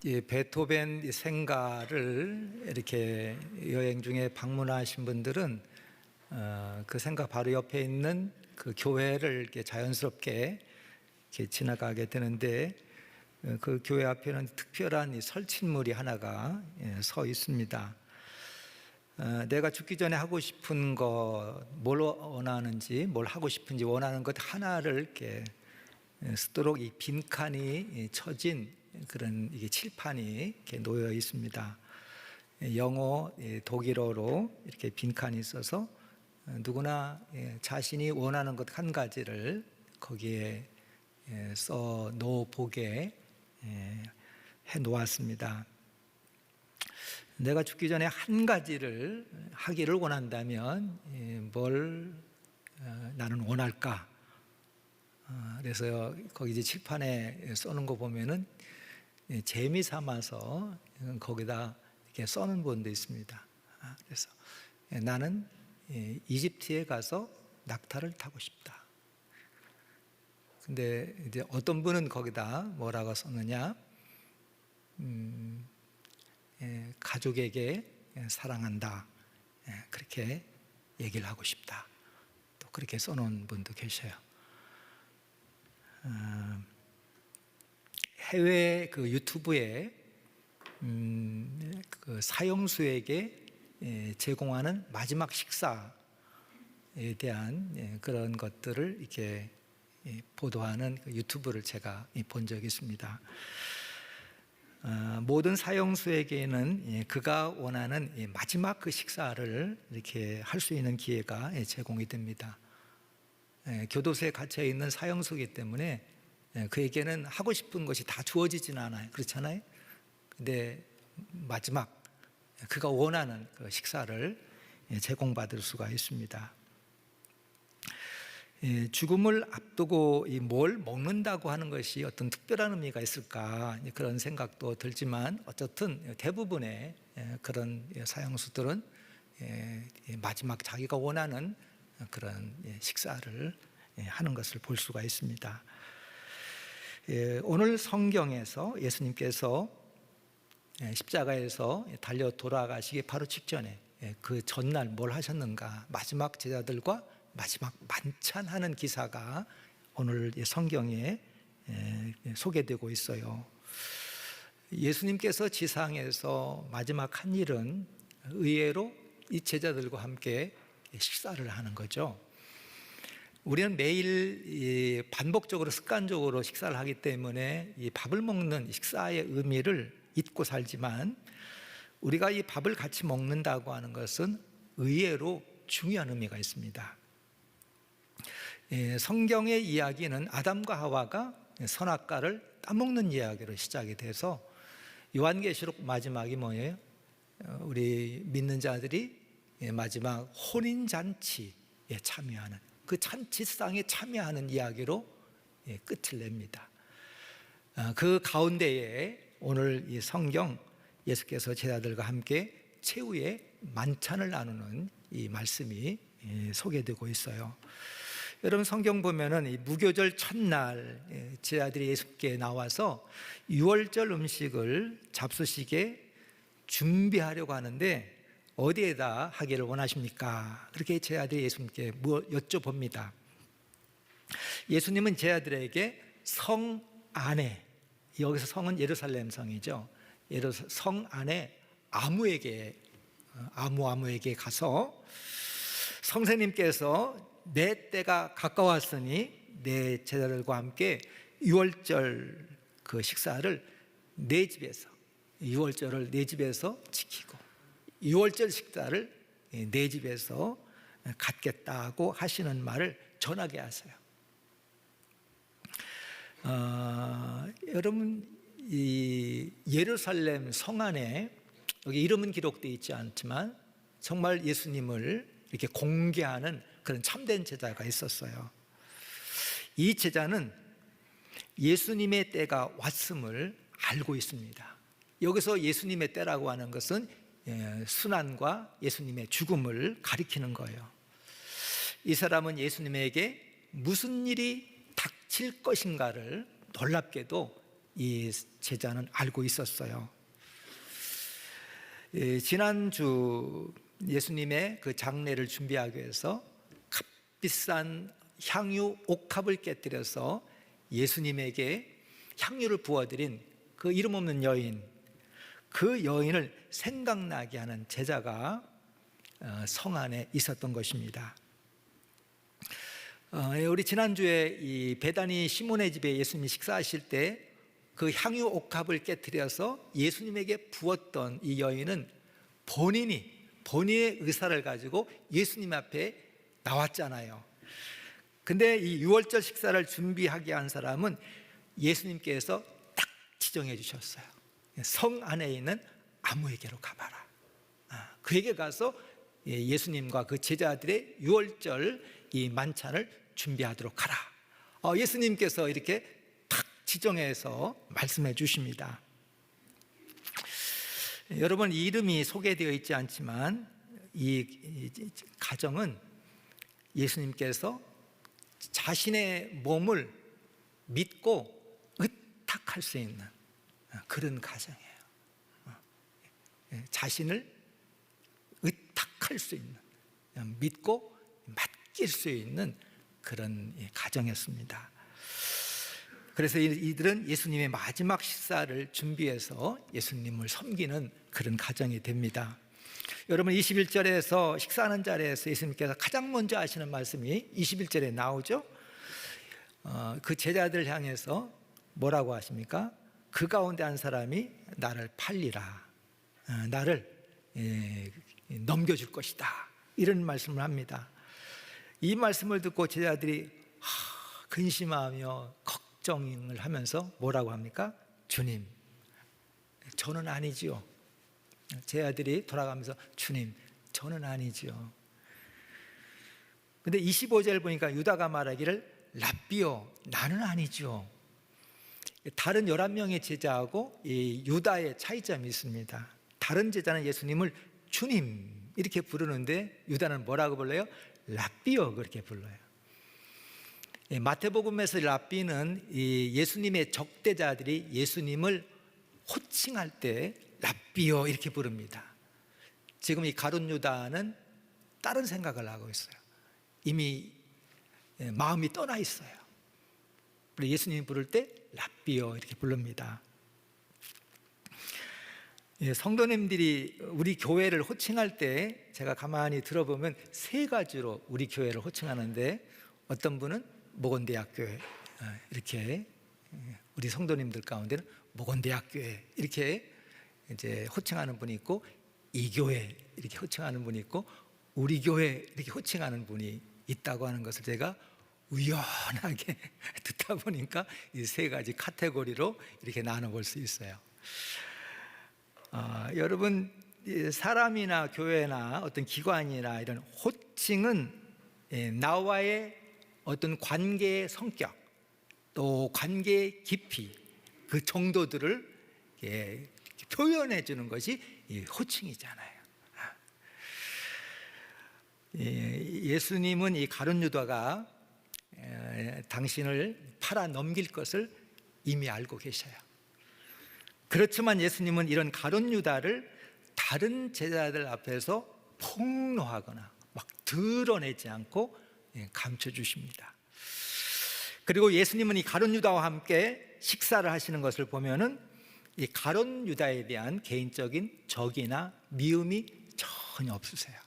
이 베토벤 생가를 이렇게 여행 중에 방문하신 분들은 그 생가 바로 옆에 있는 그 교회를 이렇게 자연스럽게 이렇게 지나가게 되는데, 그 교회 앞에는 특별한 이 설치물이 하나가 서 있습니다. 내가 죽기 전에 하고 싶은 것, 뭘 원하는지, 뭘 하고 싶은지 원하는 것 하나를 이렇게 쓰도록 이 빈칸이 쳐진 그런 이게 칠판이 이렇게 놓여 있습니다. 영어, 독일어로 이렇게 빈칸이 있어서 누구나 자신이 원하는 것 한 가지를 거기에 써 놓아 보게 해 놓았습니다. 내가 죽기 전에 한 가지를 하기를 원한다면 뭘 나는 원할까? 그래서 거기 이제 칠판에 써놓은 거 보면은 재미 삼아서 거기다 이렇게 써놓은 분도 있습니다. 그래서 나는 이집트에 가서 낙타를 타고 싶다. 근데 이제 어떤 분은 거기다 뭐라고 썼느냐? 가족에게 사랑한다. 그렇게 얘기를 하고 싶다. 또 그렇게 써놓은 분도 계셔요. 해외 그 유튜브에 그 사형수에게 제공하는 마지막 식사에 대한 그런 것들을 이렇게 보도하는 그 유튜브를 제가 본 적이 있습니다. 모든 사형수에게는 그가 원하는 마지막 그 식사를 이렇게 할 수 있는 기회가 제공이 됩니다. 교도소에 갇혀 있는 사형수이기 때문에 그에게는 하고 싶은 것이 다 주어지지는 않아요. 그렇잖아요. 근데 마지막 그가 원하는 그 식사를 제공받을 수가 있습니다. 죽음을 앞두고 뭘 먹는다고 하는 것이 어떤 특별한 의미가 있을까, 그런 생각도 들지만 어쨌든 대부분의 그런 사형수들은 마지막 자기가 원하는 그런 식사를 하는 것을 볼 수가 있습니다. 오늘 성경에서 예수님께서 십자가에서 달려 돌아가시기 바로 직전에 그 전날 뭘 하셨는가, 마지막 제자들과 마지막 만찬하는 기사가 오늘 성경에 소개되고 있어요. 예수님께서 지상에서 마지막 한 일은 의외로 이 제자들과 함께 식사를 하는 거죠. 우리는 매일 반복적으로 습관적으로 식사를 하기 때문에 이 밥을 먹는 식사의 의미를 잊고 살지만, 우리가 이 밥을 같이 먹는다고 하는 것은 의외로 중요한 의미가 있습니다. 성경의 이야기는 아담과 하와가 선악과를 따먹는 이야기로 시작이 돼서 요한계시록 마지막이 뭐예요? 우리 믿는 자들이 마지막 혼인잔치에 참여하는, 그 잔치상에 참여하는 이야기로 끝을 냅니다. 그 가운데에 오늘 이 성경, 예수께서 제자들과 함께 최후의 만찬을 나누는 이 말씀이 소개되고 있어요. 여러분, 성경 보면은 이 무교절 첫날 제자들이 예수께 나와서 유월절 음식을 잡수시게 준비하려고 하는데 어디에다 하기를 원하십니까? 그렇게 제자들이 예수님께 여쭤봅니다. 예수님은 제자들에게 성 안에, 여기서 성은 예루살렘 성이죠. 성 안에 아무에게 가서 성령님께서 내 때가 가까웠으니 내 제자들과 함께 유월절 그 식사를 내 집에서, 유월절을 내 집에서 지키고 유월절 식사를 내 집에서 갖겠다고 하시는 말을 전하게 하세요. 여러분, 이 예루살렘 성 안에, 여기 이름은 기록되어 있지 않지만 정말 예수님을 이렇게 공개하는 그런 참된 제자가 있었어요. 이 제자는 예수님의 때가 왔음을 알고 있습니다. 여기서 예수님의 때라고 하는 것은 순환과 예수님의 죽음을 가리키는 거예요. 이 사람은 예수님에게 무슨 일이 닥칠 것인가를 놀랍게도 이 제자는 알고 있었어요. 지난주 예수님의 그 장례를 준비하기 위해서 값비싼 향유 옥합을 깨뜨려서 예수님에게 향유를 부어드린 그 이름 없는 여인, 그 여인을 생각나게 하는 제자가 성 안에 있었던 것입니다. 우리 지난주에 이 베다니 시몬의 집에 예수님이 식사하실 때 그 향유 옥합을 깨뜨려서 예수님에게 부었던 이 여인은 본인의 의사를 가지고 예수님 앞에 나왔잖아요. 근데 이 유월절 식사를 준비하게 한 사람은 예수님께서 딱 지정해 주셨어요. 성 안에 있는 아무에게로 가봐라. 그에게 가서 예수님과 그 제자들의 유월절 이 만찬을 준비하도록 하라. 예수님께서 이렇게 딱 지정해서 말씀해 주십니다. 여러분, 이 이름이 소개되어 있지 않지만 이 가정은 예수님께서 자신의 몸을 믿고 의탁할 수 있는 그런 가정이에요. 자신을 의탁할 수 있는, 믿고 맡길 수 있는 그런 가정이었습니다. 그래서 이들은 예수님의 마지막 식사를 준비해서 예수님을 섬기는 그런 가정이 됩니다. 여러분, 21절에서 식사하는 자리에서 예수님께서 가장 먼저 하시는 말씀이 21절에 나오죠. 그 제자들 향해서 뭐라고 하십니까? 그 가운데 한 사람이 나를 팔리라, 나를 넘겨줄 것이다, 이런 말씀을 합니다. 이 말씀을 듣고 제자들이 근심하며 걱정을 하면서 뭐라고 합니까? 주님, 저는 아니지요. 제 아들이 돌아가면서 주님, 저는 아니지요. 근데 25절 보니까 유다가 말하기를 랍비요, 나는 아니죠. 다른 11명의 제자하고 이 유다의 차이점이 있습니다. 다른 제자는 예수님을 주님 이렇게 부르는데 유다는 뭐라고 불러요? 랍비요, 그렇게 불러요. 마태복음에서 랍비는 예수님의 적대자들이 예수님을 호칭할 때 랍비요 이렇게 부릅니다. 지금 이 가룟 유다는 다른 생각을 하고 있어요. 이미 마음이 떠나 있어요. 예수님 부를 때 랍비요 이렇게 부릅니다. 성도님들이 우리 교회를 호칭할 때 제가 가만히 들어보면 세 가지로 우리 교회를 호칭하는데, 어떤 분은 목원대학교회 이렇게, 우리 성도님들 가운데는 목원대학교회 이렇게 이제 호칭하는 분이 있고, 이 교회 이렇게 호칭하는 분이 있고, 우리 교회 이렇게 호칭하는 분이 있다고 하는 것을 제가 우연하게 듣다 보니까 이 세 가지 카테고리로 이렇게 나눠볼 수 있어요. 여러분, 사람이나 교회나 어떤 기관이나 이런 호칭은 나와의 어떤 관계의 성격, 또 관계의 깊이, 그 정도들을 표현해 주는 것이 호칭이잖아요. 예수님은 이 가룟 유다가 당신을 팔아 넘길 것을 이미 알고 계셔요. 그렇지만 예수님은 이런 가룟 유다를 다른 제자들 앞에서 폭로하거나 막 드러내지 않고 감춰주십니다. 그리고 예수님은 이 가룟 유다와 함께 식사를 하시는 것을 보면은 이 가룟 유다에 대한 개인적인 적이나 미움이 전혀 없으세요.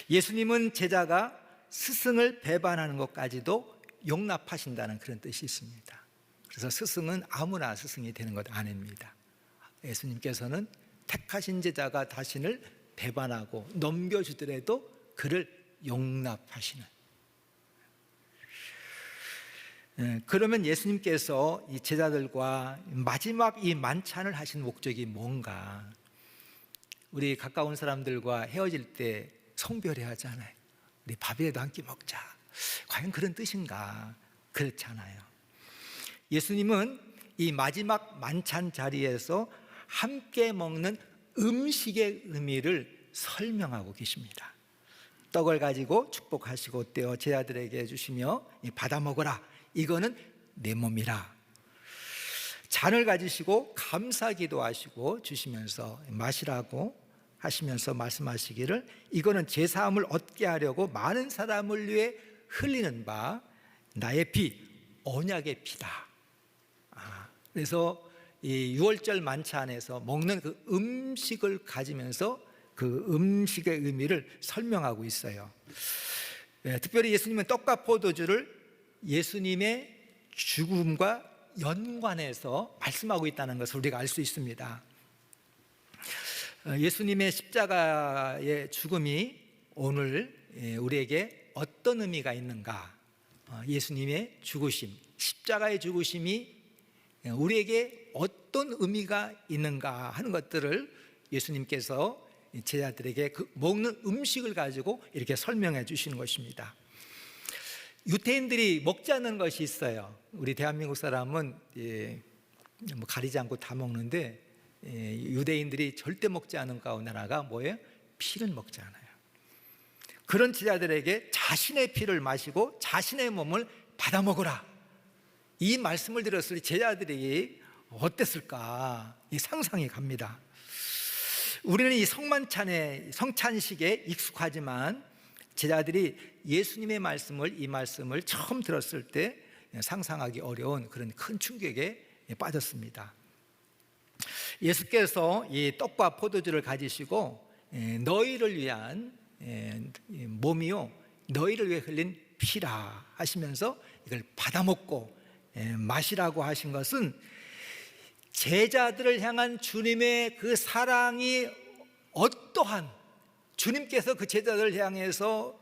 예수님은 제자가 스승을 배반하는 것까지도 용납하신다는 그런 뜻이 있습니다. 그래서 스승은 아무나 스승이 되는 것 아닙니다. 예수님께서는 택하신 제자가 자신을 배반하고 넘겨주더라도 그를 용납하시는. 그러면 예수님께서 이 제자들과 마지막 이 만찬을 하신 목적이 뭔가? 우리 가까운 사람들과 헤어질 때 성별회 하잖아요. 우리 밥이라도 한 끼 먹자. 과연 그런 뜻인가? 그렇지 않아요. 예수님은 이 마지막 만찬 자리에서 함께 먹는 음식의 의미를 설명하고 계십니다. 떡을 가지고 축복하시고 떼어 제자들에게 주시며 받아 먹어라, 이거는 내 몸이라. 잔을 가지시고 감사기도 하시고 주시면서 마시라고 하시면서 말씀하시기를 이거는 제사함을 얻게 하려고 많은 사람을 위해 흘리는 바 나의 피, 언약의 피다. 그래서 이 유월절 만찬에서 먹는 그 음식을 가지면서 그 음식의 의미를 설명하고 있어요. 특별히 예수님은 떡과 포도주를 예수님의 죽음과 연관해서 말씀하고 있다는 것을 우리가 알 수 있습니다. 예수님의 십자가의 죽음이 오늘 우리에게 어떤 의미가 있는가? 예수님의 죽으심, 십자가의 죽으심이 우리에게 어떤 의미가 있는가 하는 것들을 예수님께서 제자들에게 그 먹는 음식을 가지고 이렇게 설명해 주시는 것입니다. 유태인들이 먹지 않는 것이 있어요. 우리 대한민국 사람은 뭐 가리지 않고 다 먹는데 유대인들이 절대 먹지 않은 가운데 하나가 뭐예요? 피를 먹지 않아요. 그런 제자들에게 자신의 피를 마시고 자신의 몸을 받아 먹으라, 이 말씀을 들었을 때 제자들이 어땠을까? 이 상상이 갑니다. 우리는 이 성찬식에 익숙하지만 제자들이 예수님의 이 말씀을 처음 들었을 때 상상하기 어려운 그런 큰 충격에 빠졌습니다. 예수께서 이 떡과 포도주를 가지시고 너희를 위한 몸이요 너희를 위해 흘린 피라 하시면서 이걸 받아 먹고 마시라고 하신 것은 제자들을 향한 주님의 그 사랑이 어떠한, 주님께서 그 제자들을 향해서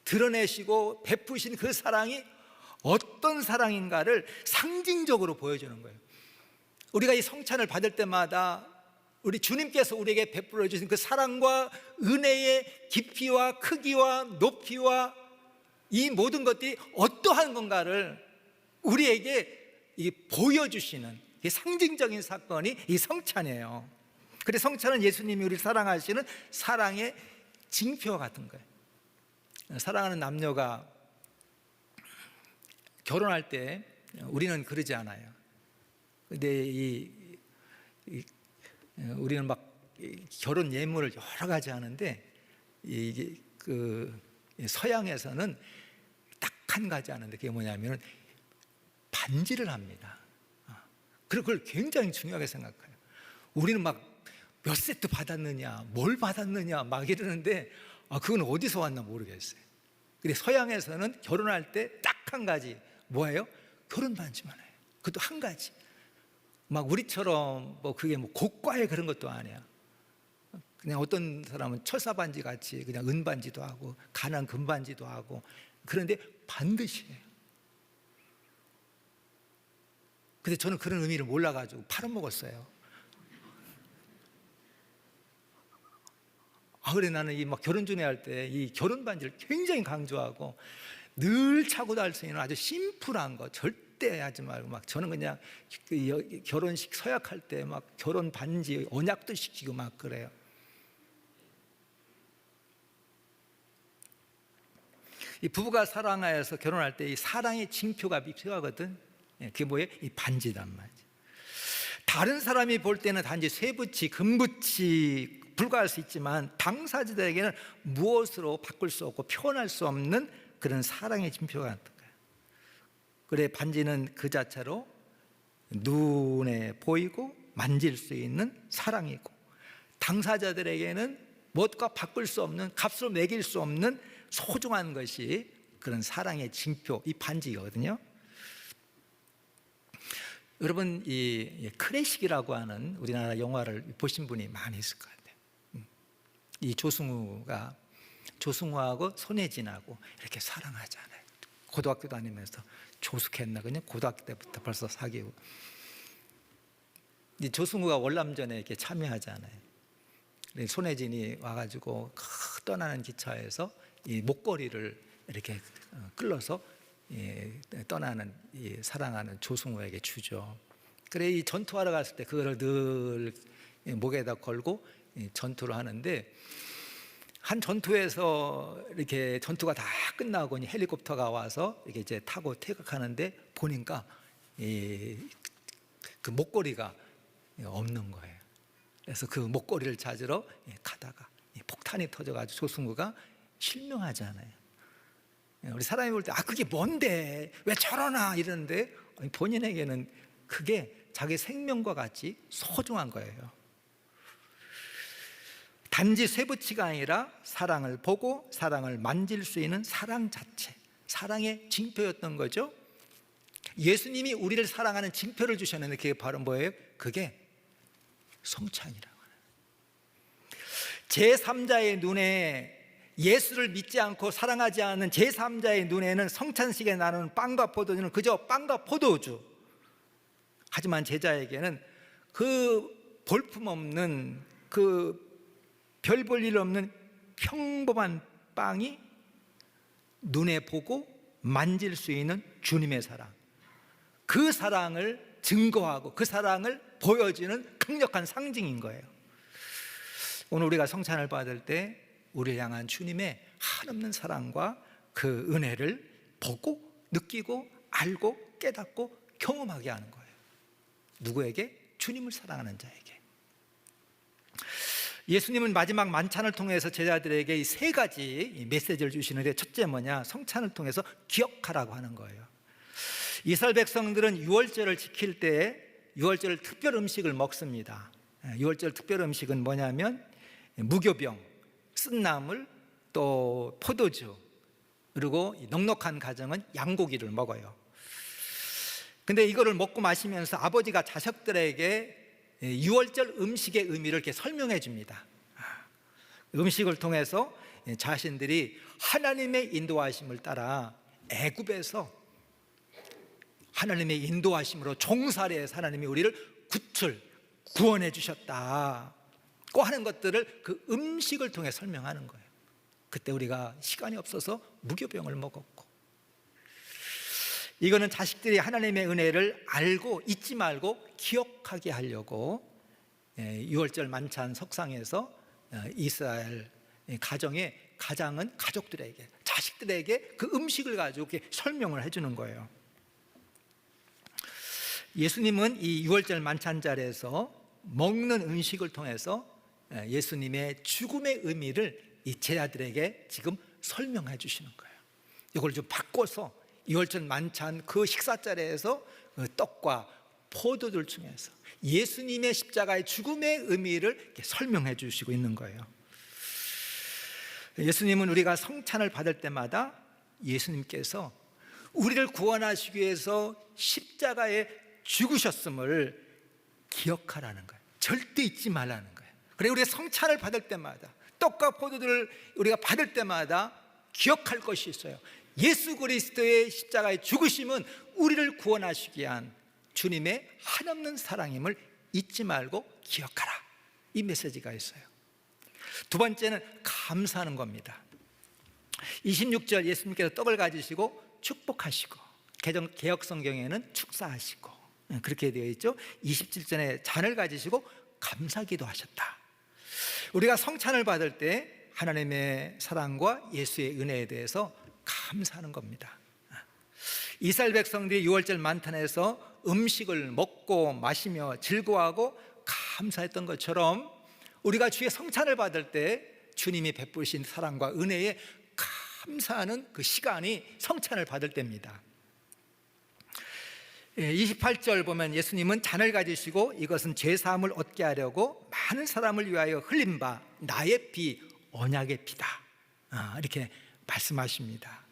드러내시고 베푸신 그 사랑이 어떤 사랑인가를 상징적으로 보여주는 거예요. 우리가 이 성찬을 받을 때마다 우리 주님께서 우리에게 베풀어 주신 그 사랑과 은혜의 깊이와 크기와 높이와 이 모든 것들이 어떠한 건가를 우리에게 보여주시는 상징적인 사건이 이 성찬이에요. 그래서 성찬은 예수님이 우리를 사랑하시는 사랑의 징표 같은 거예요. 사랑하는 남녀가 결혼할 때 우리는 그러지 않아요. 근데 우리는 막 결혼 예물을 여러 가지 하는데 서양에서는 딱 한 가지 하는데 그게 뭐냐면 반지를 합니다. 그리고 그걸 굉장히 중요하게 생각해요. 우리는 막 몇 세트 받았느냐, 뭘 받았느냐 막 이러는데 그건 어디서 왔나 모르겠어요. 근데 서양에서는 결혼할 때 딱 한 가지, 뭐예요? 결혼 반지만 해요. 그것도 한 가지. 막 우리처럼 뭐 그게 뭐 고가의 그런 것도 아니야. 그냥 어떤 사람은 철사 반지 같이 그냥 은 반지도 하고 가난 금 반지도 하고, 그런데 반드시 해요. 근데 저는 그런 의미를 몰라가지고 팔아먹었어요. 그래 나는 이 막 결혼 준비할 때 이 결혼 반지를 굉장히 강조하고 늘 차고 다닐 수 있는 아주 심플한 거 절대 하지 말고, 막 저는 그냥 결혼식 서약할 때 막 결혼 반지 언약도 시키고 막 그래요. 이 부부가 사랑하여서 결혼할 때 이 사랑의 징표가 필요하거든. 그게 뭐예요? 이 반지단 말이지. 다른 사람이 볼 때는 단지 쇠붙이, 금붙이 불과할 수 있지만 당사자들에게는 무엇으로 바꿀 수 없고 표현할 수 없는 그런 사랑의 징표가 같은 거예요. 그래 반지는 그 자체로 눈에 보이고 만질 수 있는 사랑이고, 당사자들에게는 무엇과 바꿀 수 없는, 값으로 매길 수 없는 소중한 것이 그런 사랑의 징표, 이 반지거든요. 여러분 이 클래식이라고 하는 우리나라 영화를 보신 분이 많이 있을 것 같아요. 이 조승우하고 손예진하고 이렇게 사랑하잖아요. 고등학교 다니면서 조숙했나 그냥 고등학교 때부터 벌써 사귀고. 이 조승우가 월남전에 이렇게 참여하잖아요. 손예진이 와가지고 떠나는 기차에서 이 목걸이를 이렇게 끌어서 떠나는 이 사랑하는 조승우에게 주죠. 그래 이 전투하러 갔을 때 그거를 늘 목에다 걸고 전투를 하는데, 한 전투에서 이렇게 전투가 다 끝나고 헬리콥터가 와서 이렇게 이제 타고 퇴각하는데 보니까 그 목걸이가 없는 거예요. 그래서 그 목걸이를 찾으러 가다가 폭탄이 터져가지고 조승우가 실명하잖아요. 우리 사람이 볼 때 그게 뭔데 왜 저러나 이러는데 본인에게는 그게 자기 생명과 같이 소중한 거예요. 단지 쇠붙이가 아니라 사랑을 보고 사랑을 만질 수 있는 사랑 자체, 사랑의 징표였던 거죠. 예수님이 우리를 사랑하는 징표를 주셨는데 그게 바로 뭐예요? 그게 성찬이라고 하는 제3자의 눈에, 예수를 믿지 않고 사랑하지 않는 제3자의 눈에는 성찬식에 나누는 빵과 포도주는 그저 빵과 포도주. 하지만 제자에게는 그 볼품없는, 그 별 볼 일 없는 평범한 빵이 눈에 보고 만질 수 있는 주님의 사랑, 그 사랑을 증거하고 그 사랑을 보여주는 강력한 상징인 거예요. 오늘 우리가 성찬을 받을 때 우리를 향한 주님의 한없는 사랑과 그 은혜를 보고 느끼고 알고 깨닫고 경험하게 하는 거예요. 누구에게? 주님을 사랑하는 자에게. 예수님은 마지막 만찬을 통해서 제자들에게 이 세 가지 메시지를 주시는데, 첫째 뭐냐? 성찬을 통해서 기억하라고 하는 거예요. 이스라엘 백성들은 유월절을 지킬 때 유월절 특별 음식을 먹습니다. 유월절 특별 음식은 뭐냐면 무교병, 쓴나물, 또 포도주, 그리고 넉넉한 가정은 양고기를 먹어요. 근데 이거를 먹고 마시면서 아버지가 자식들에게 유월절 음식의 의미를 이렇게 설명해 줍니다. 음식을 통해서 자신들이 하나님의 인도하심을 따라 애굽에서 하나님의 인도하심으로 종살이에서 하나님이 우리를 구원해 주셨다고 하는 것들을 그 음식을 통해 설명하는 거예요. 그때 우리가 시간이 없어서 무교병을 먹었고, 이거는 자식들이 하나님의 은혜를 알고 잊지 말고 기억하게 하려고 유월절 만찬 석상에서 이스라엘 가정의 가장은 가족들에게, 자식들에게 그 음식을 가지고 이렇게 설명을 해주는 거예요. 예수님은 이 유월절 만찬 자리에서 먹는 음식을 통해서 예수님의 죽음의 의미를 이 제자들에게 지금 설명해 주시는 거예요. 이걸 좀 바꿔서 유월절 만찬 그 식사 자리에서 떡과 포도주를 통해서 예수님의 십자가의 죽음의 의미를 이렇게 설명해 주시고 있는 거예요. 예수님은 우리가 성찬을 받을 때마다 예수님께서 우리를 구원하시기 위해서 십자가에 죽으셨음을 기억하라는 거예요. 절대 잊지 말라는 거예요. 그래, 우리가 성찬을 받을 때마다, 떡과 포도들을 우리가 받을 때마다 기억할 것이 있어요. 예수 그리스도의 십자가의 죽으심은 우리를 구원하시기 위한 주님의 한없는 사랑임을 잊지 말고 기억하라, 이 메시지가 있어요. 두 번째는 감사하는 겁니다. 26절 예수님께서 떡을 가지시고 축복하시고, 개역성경에는 축사하시고 그렇게 되어 있죠. 27절에 잔을 가지시고 감사기도 하셨다. 우리가 성찬을 받을 때 하나님의 사랑과 예수의 은혜에 대해서 감사하는 겁니다. 이스라엘 백성들이 유월절 만찬에서 음식을 먹고 마시며 즐거워하고 감사했던 것처럼 우리가 주의 성찬을 받을 때 주님이 베푸신 사랑과 은혜에 감사하는 그 시간이 성찬을 받을 때입니다. 28절 보면 예수님은 잔을 가지시고 이것은 죄사함을 얻게 하려고 많은 사람을 위하여 흘린 바 나의 피, 언약의 피다, 이렇게 말씀하십니다.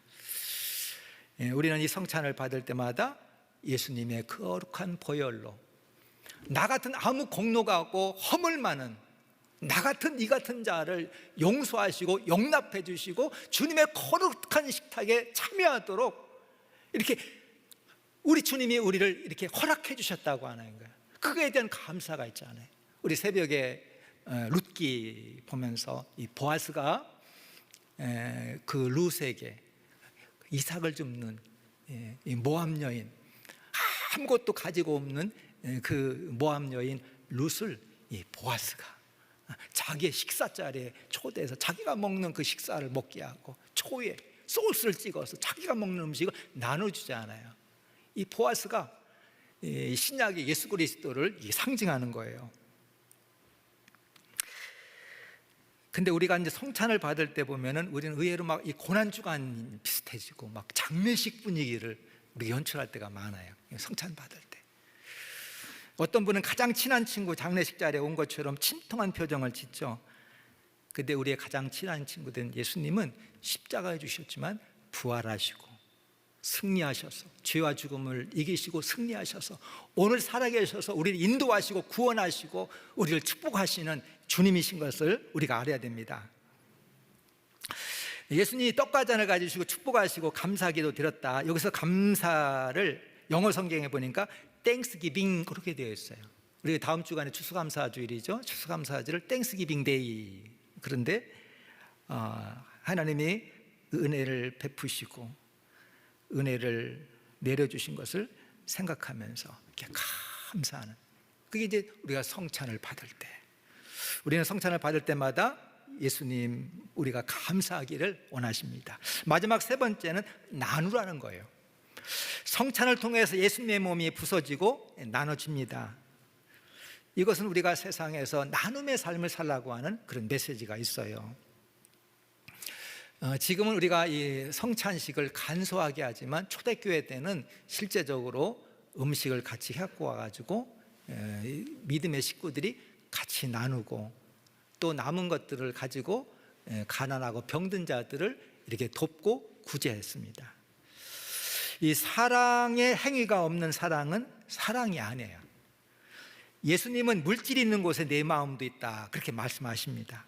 우리는 이 성찬을 받을 때마다 예수님의 거룩한 보혈로 나 같은 아무 공로가 없고 허물 많은 나 같은 이 같은 자를 용서하시고 용납해 주시고 주님의 거룩한 식탁에 참여하도록 이렇게 우리 주님이 우리를 이렇게 허락해 주셨다고 하는 거예요. 그거에 대한 감사가 있잖아요. 우리 새벽에 룻기 보면서 이 보아스가 그 룻에게 이삭을 줍는 이 모압 여인, 아무것도 가지고 없는 그 모압 여인 룻을 이 보아스가 자기의 식사 자리에 초대해서 자기가 먹는 그 식사를 먹게 하고 초에 소스를 찍어서 자기가 먹는 음식을 나눠주잖아요. 이 보아스가 신약의 예수 그리스도를 상징하는 거예요. 근데 우리가 이제 성찬을 받을 때 보면은 우리는 의외로 막 이 고난주간 비슷해지고 막 장례식 분위기를 우리가 연출할 때가 많아요. 성찬 받을 때 어떤 분은 가장 친한 친구 장례식 자리에 온 것처럼 침통한 표정을 짓죠. 근데 우리의 가장 친한 친구된 예수님은 십자가에 주셨지만 부활하시고 승리하셔서 죄와 죽음을 이기시고 승리하셔서 오늘 살아계셔서 우리를 인도하시고 구원하시고 우리를 축복하시는 주님이신 것을 우리가 알아야 됩니다. 예수님이 떡과 잔을 가지시고 축복하시고 감사기도 드렸다. 여기서 감사를 영어 성경에 보니까 땡스기빙 그렇게 되어 있어요. 우리가 다음 주간에 추수감사주일이죠. 추수감사주일을 땡스기빙 데이. 그런데 하나님이 은혜를 베푸시고 은혜를 내려주신 것을 생각하면서 이렇게 감사하는, 그게 이제 우리가 성찬을 받을 때, 우리는 성찬을 받을 때마다 예수님 우리가 감사하기를 원하십니다. 마지막 세 번째는 나누라는 거예요. 성찬을 통해서 예수님의 몸이 부서지고 나눠집니다. 이것은 우리가 세상에서 나눔의 삶을 살라고 하는 그런 메시지가 있어요. 지금은 우리가 이 성찬식을 간소하게 하지만 초대교회 때는 실제적으로 음식을 같이 갖고 와가지고 믿음의 식구들이 같이 나누고 또 남은 것들을 가지고 가난하고 병든 자들을 이렇게 돕고 구제했습니다. 이 사랑의 행위가 없는 사랑은 사랑이 아니에요. 예수님은 물질이 있는 곳에 내 마음도 있다 그렇게 말씀하십니다.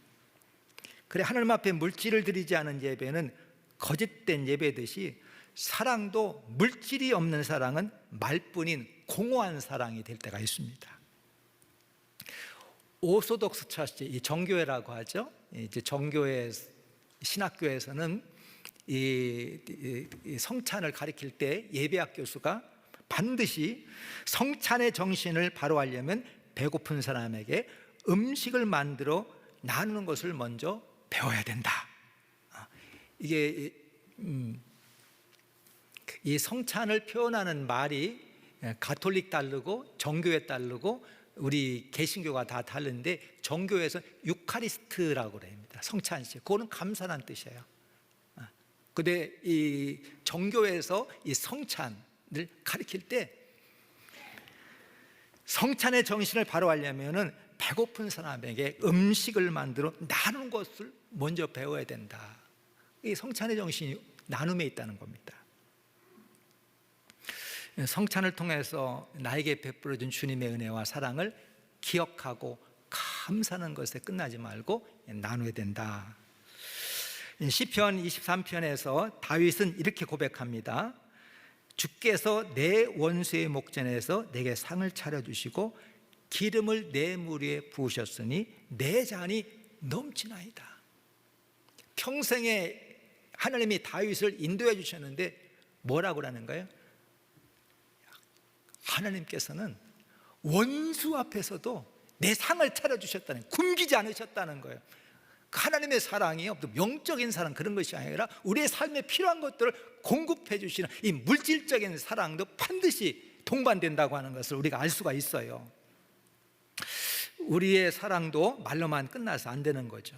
그래, 하나님 앞에 물질을 드리지 않은 예배는 거짓된 예배듯이 사랑도 물질이 없는 사랑은 말뿐인 공허한 사랑이 될 때가 있습니다. 오소독스 처치, 이 정교회라고 하죠. 이제 정교회 신학교에서는 이 성찬을 가리킬 때 예배학 교수가 반드시 성찬의 정신을 바로 하려면 배고픈 사람에게 음식을 만들어 나누는 것을 먼저 배워야 된다. 이게 이 성찬을 표현하는 말이 가톨릭 다르고 정교회 다르고 우리 개신교가 다 다른데 정교회에서 유카리스트라고 그럽니다. 성찬식, 그거는 감사라는 뜻이에요. 근데 이 정교회에서 이 성찬을 가리킬 때 성찬의 정신을 바로 하려면은 배고픈 사람에게 음식을 만들어 나누는 것을 먼저 배워야 된다. 이 성찬의 정신이 나눔에 있다는 겁니다. 성찬을 통해서 나에게 베풀어준 주님의 은혜와 사랑을 기억하고 감사하는 것에 끝나지 말고 나눠야 된다. 시편 23편에서 다윗은 이렇게 고백합니다. 주께서 내 원수의 목전에서 내게 상을 차려주시고 기름을 내 물 위에 부으셨으니 내 잔이 넘치나이다. 평생에 하나님이 다윗을 인도해 주셨는데 뭐라고 하는 거예요? 하나님께서는 원수 앞에서도 내 상을 차려주셨다는, 굶기지 않으셨다는 거예요. 하나님의 사랑이 영적인 사랑 그런 것이 아니라 우리의 삶에 필요한 것들을 공급해 주시는 이 물질적인 사랑도 반드시 동반된다고 하는 것을 우리가 알 수가 있어요. 우리의 사랑도 말로만 끝나서 안 되는 거죠.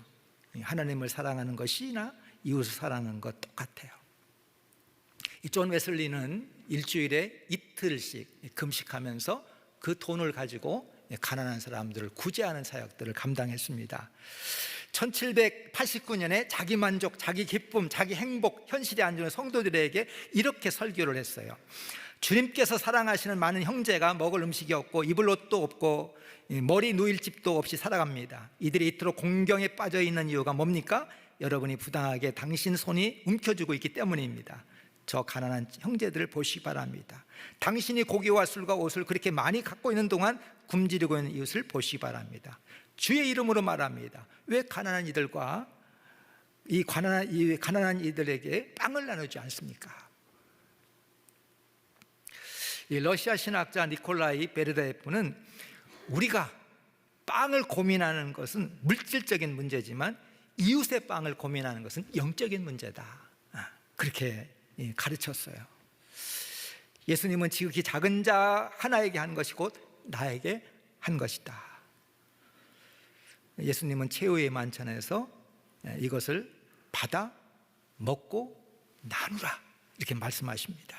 하나님을 사랑하는 것이나 이웃을 사랑하는 것 똑같아요. 존 웨슬리는 일주일에 이틀씩 금식하면서 그 돈을 가지고 가난한 사람들을 구제하는 사역들을 감당했습니다. 1789년에 자기 만족, 자기 기쁨, 자기 행복, 현실에 안주는 성도들에게 이렇게 설교를 했어요. 주님께서 사랑하시는 많은 형제가 먹을 음식이 없고 입을 옷도 없고 머리 누일 집도 없이 살아갑니다. 이들이 이토록 공경에 빠져 있는 이유가 뭡니까? 여러분이 부당하게 당신 손이 움켜쥐고 있기 때문입니다. 저 가난한 형제들을 보시기 바랍니다. 당신이 고기와 술과 옷을 그렇게 많이 갖고 있는 동안 굶주리고 있는 이웃을 보시기 바랍니다. 주의 이름으로 말합니다. 왜 가난한 이들과 이 가난한 이들에게 빵을 나누지 않습니까? 이 러시아 신학자 니콜라이 베르데예프는 우리가 빵을 고민하는 것은 물질적인 문제지만 이웃의 빵을 고민하는 것은 영적인 문제다, 그렇게 가르쳤어요. 예수님은 지극히 작은 자 하나에게 한 것이 곧 나에게 한 것이다. 예수님은 최후의 만찬에서 이것을 받아 먹고 나누라 이렇게 말씀하십니다.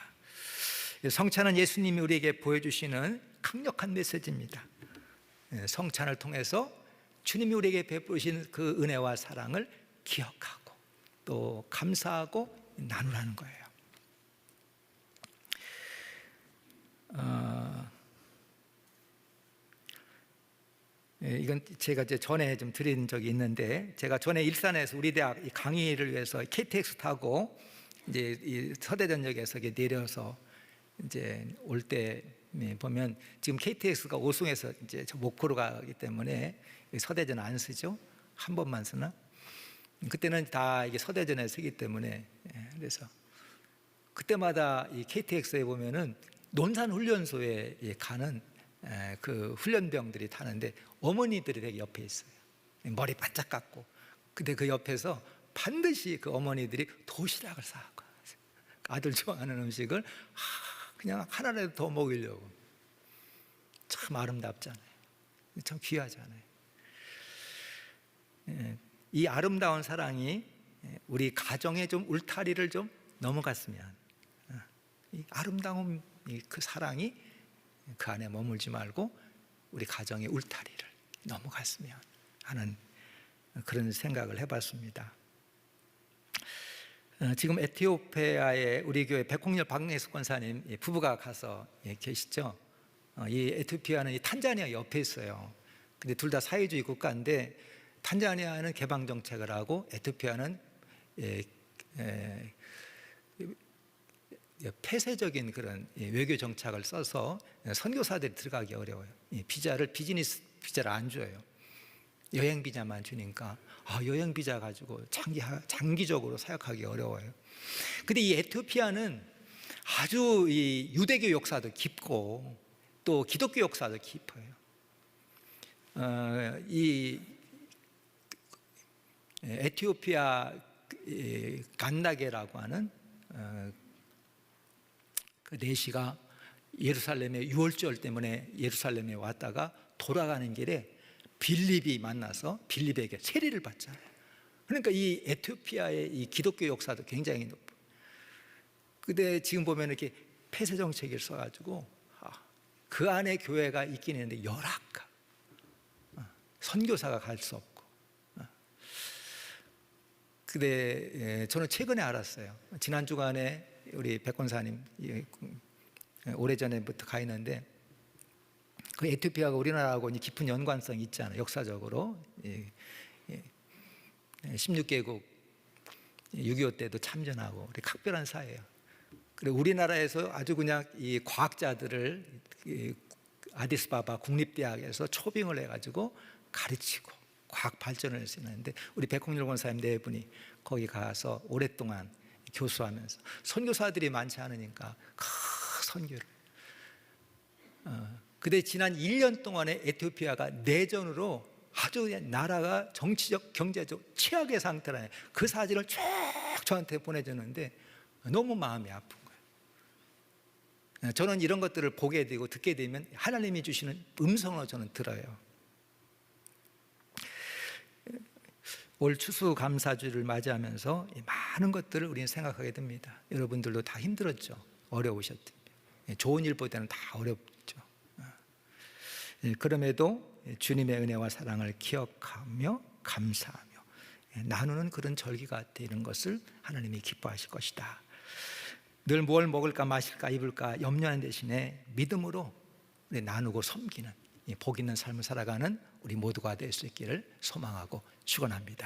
성찬은 예수님이 우리에게 보여주시는 강력한 메시지입니다. 성찬을 통해서 주님이 우리에게 베푸신 그 은혜와 사랑을 기억하고 또 감사하고 나누라는 거예요. 이건 제가 이제 전에 좀 드린 적이 있는데, 제가 전에 일산에서 우리 대학 강의를 위해서 KTX 타고 이제 이 서대전역에서 내려서 이제 올 때 보면 지금 KTX가 오송에서 이제 저 목포로 가기 때문에 서대전 안 쓰죠. 한 번만 쓰나? 그때는 다 이게 서대전에 쓰기 때문에 그래서 그때마다 이 KTX에 보면은 논산훈련소에 가는 그 훈련병들이 타는데 어머니들이 되게 옆에 있어요. 머리 바짝 깎고. 근데 그 옆에서 반드시 그 어머니들이 도시락을 싸고 아들 좋아하는 음식을 그냥 하나라도 더 먹이려고. 참 아름답잖아요. 참 귀하잖아요. 이 아름다운 사랑이 우리 가정의 좀 울타리를 좀 넘어갔으면, 이 아름다운 그 사랑이 그 안에 머물지 말고 우리 가정의 울타리를 넘어갔으면 하는 그런 생각을 해봤습니다. 지금 에티오피아에 우리 교회 백홍렬 박예수 권사님 부부가 가서 계시죠. 이 에티오피아는 이 탄자니아 옆에 있어요. 근데 둘 다 사회주의 국가인데 탄자니아는 개방 정책을 하고 에티오피아는 폐쇄적인 그런 외교 정책을 써서 선교사들이 들어가기 어려워요. 비즈니스 비자를 안 줘요. 여행 비자만 주니까 여행 비자 가지고 장기적으로 사역하기 어려워요. 근데 이 에티오피아는 아주 이 유대교 역사도 깊고 또 기독교 역사도 깊어요. 이 에티오피아 간나게라고 하는 그 내시가 예루살렘에 유월절 때문에 예루살렘에 왔다가 돌아가는 길에 빌립이 만나서 빌립에게 세례를 받잖아요. 그러니까 이 에티오피아의 이 기독교 역사도 굉장히 높아요. 근데 지금 보면 이렇게 폐쇄 정책을 써가지고 그 안에 교회가 있긴 있는데 열악한, 선교사가 갈 수 없고. 근데 저는 최근에 알았어요. 지난 주간에 우리 백 권사님 오래전에부터 가 있는데 그 에티오피아가 우리나라하고 깊은 연관성이 있잖아요. 역사적으로 16개국 6.25 때도 참전하고 각별한 사회예요. 그리고 우리나라에서 아주 그냥 이 과학자들을 아디스바바 국립대학에서 초빙을 해가지고 가르치고 과학 발전을 할 수 있는데 우리 백홍렬 권사님 네 분이 거기 가서 오랫동안 교수하면서 선교사들이 많지 않으니까 선교를. 근데 지난 1년 동안에 에티오피아가 내전으로 아주 그냥 나라가 정치적, 경제적 최악의 상태라요. 그 사진을 쭉 저한테 보내줬는데 너무 마음이 아픈 거예요. 저는 이런 것들을 보게 되고 듣게 되면 하나님이 주시는 음성으로 저는 들어요. 올 추수감사주를 맞이하면서 많은 것들을 우리는 생각하게 됩니다. 여러분들도 다 힘들었죠. 어려우셨죠. 좋은 일보다는 다 어렵죠. 그럼에도 주님의 은혜와 사랑을 기억하며 감사하며 나누는 그런 절기가 되는 것을 하나님이 기뻐하실 것이다. 늘 뭘 먹을까 마실까 입을까 염려하는 대신에 믿음으로 나누고 섬기는 복 있는 삶을 살아가는 우리 모두가 될 수 있기를 소망하고 축원합니다.